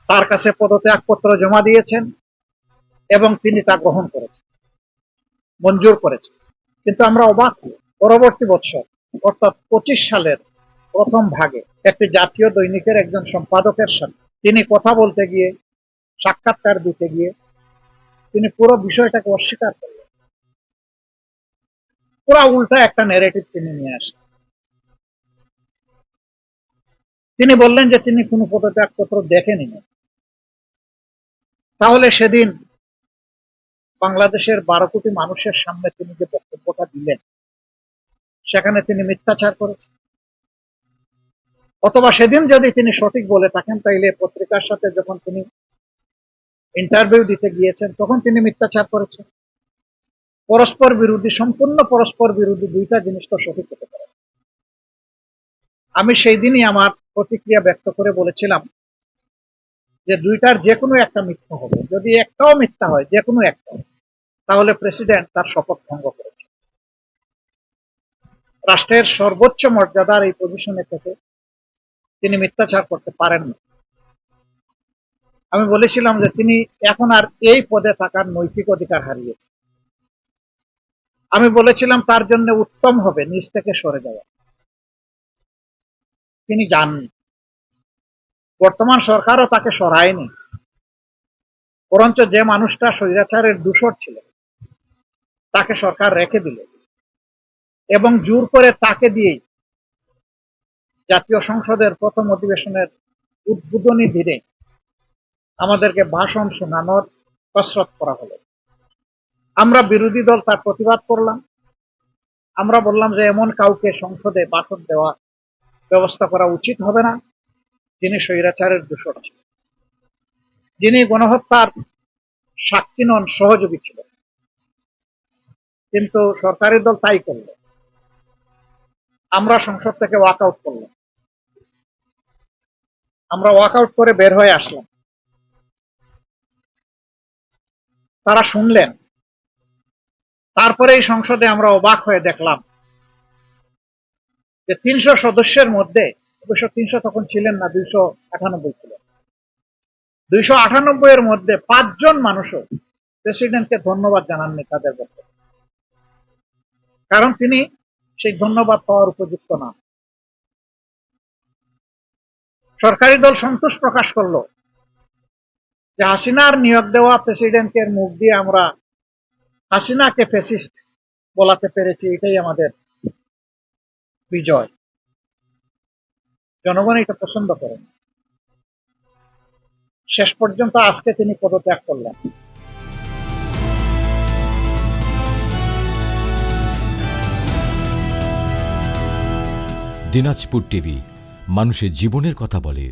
তার কাছে পদত্যাগপত্র জমা দিয়েছেন এবং তিনি তা গ্রহণ করেছেন, মঞ্জুর করেছেন। কিন্তু আমরা অবাক হই, পরবর্তী বছর অর্থাৎ 25 সালের প্রথম ভাগে একটি জাতীয় দৈনিকের একজন সম্পাদকের সাথে তিনি কথা বলতে গিয়ে, সাক্ষাৎকার দিতে গিয়ে তিনি পুরো বিষয়টাকে অস্বীকার করলেন। পুরো উল্টা একটা ন্যারেটিভ তিনি নিয়ে আসেন। তিনি বললেন যে তিনি কোনো পদত্যাগপত্র দেখেনি। তাহলে সেদিন বাংলাদেশের 12 কোটি মানুষের সামনে তিনি যে বক্তব্যটা দিলেন, সেখানে তিনি মিথ্যাচার করেছেন। অথবা সেদিন যদি তিনি সঠিক বলে থাকেন, তাইলে পত্রিকার সাথে যখন তিনি ইন্টারভিউ দিতে গিয়েছেন তখন তিনি মিথ্যাচার করেছেন। পরস্পর বিরোধী, সম্পূর্ণ পরস্পর বিরোধী দুইটা জিনিস তো সঠিক হতে পারে। আমি সেই দিনই আমার প্রতিক্রিয়া ব্যক্ত করে বলেছিলাম যে দুইটার যে কোনো একটা মিথ্যা হবে। যদি একটাও মিথ্যা হয়, যে কোনো একটা, তাহলে প্রেসিডেন্ট তার শপথ ভঙ্গ করেছে। রাষ্ট্রের সর্বোচ্চ মর্যাদার এই পজিশনে থেকে তিনি মিথ্যাচার করতে পারেন না। আমি বলেছিলাম যে তিনি এখন আর এই পদে থাকার নৈতিক অধিকার হারিয়েছেন। আমি বলেছিলাম তার জন্য উত্তম হবে নিজ থেকে সরে যাওয়া। তিনি যাননি। বর্তমান সরকারও তাকে সরায়নি, বরঞ্চ যে মানুষটা স্বৈরাচারের দূষর ছিল তাকে সরকার রেখে দিল এবং জোর করে তাকে দিয়েই জাতীয় সংসদের প্রথম অধিবেশনের উদ্বোধনী দিনে আমাদেরকে ভাষণ শোনানোর কসরত করা হলো। আমরা বিরোধী দল তার প্রতিবাদ করলাম। আমরা বললাম যে এমন কাউকে সংসদে ভাষণ দেওয়া ব্যবস্থা করা উচিত হবে না যিনি স্বৈরাচারের দূষর ছিলেন, যিনি গণহত্যার সাক্ষী নন, সহযোগী ছিলেন। কিন্তু সরকারি দল তাই করল। আমরা সংসদ থেকে ওয়াক আউট করলাম। আমরা ওয়াক আউট করে বের হয়ে আসলাম। তারা শুনলেন। তারপরে এই সংসদে আমরা অবাক হয়ে দেখলাম যে 300 সদস্যের মধ্যে, অবশ্য 300 তখন ছিলেন না, 298 ছিলেন। 298 এর মধ্যে 5 জন মানুষও প্রেসিডেন্টকে ধন্যবাদ জানাননি তাদের বক্তব্যে, কারণ তিনি সেই ধন্যবাদ পাওয়ার উপযুক্ত না। সরকারি দল সন্তোষ প্রকাশ করলো যে হাসিনার নিয়োগ দেওয়া প্রেসিডেন্টের মুখ দিয়ে আমরা হাসিনাকে ফ্যাসিস্ট বলাতে পেরেছি, এটাই আমাদের বিজয়। জনগণ এটা পছন্দ করেন। শেষ পর্যন্ত আজকে তিনি পদত্যাগ করলেন। দিনাজপুর টিভি, মানুষের জীবনের কথা বলে।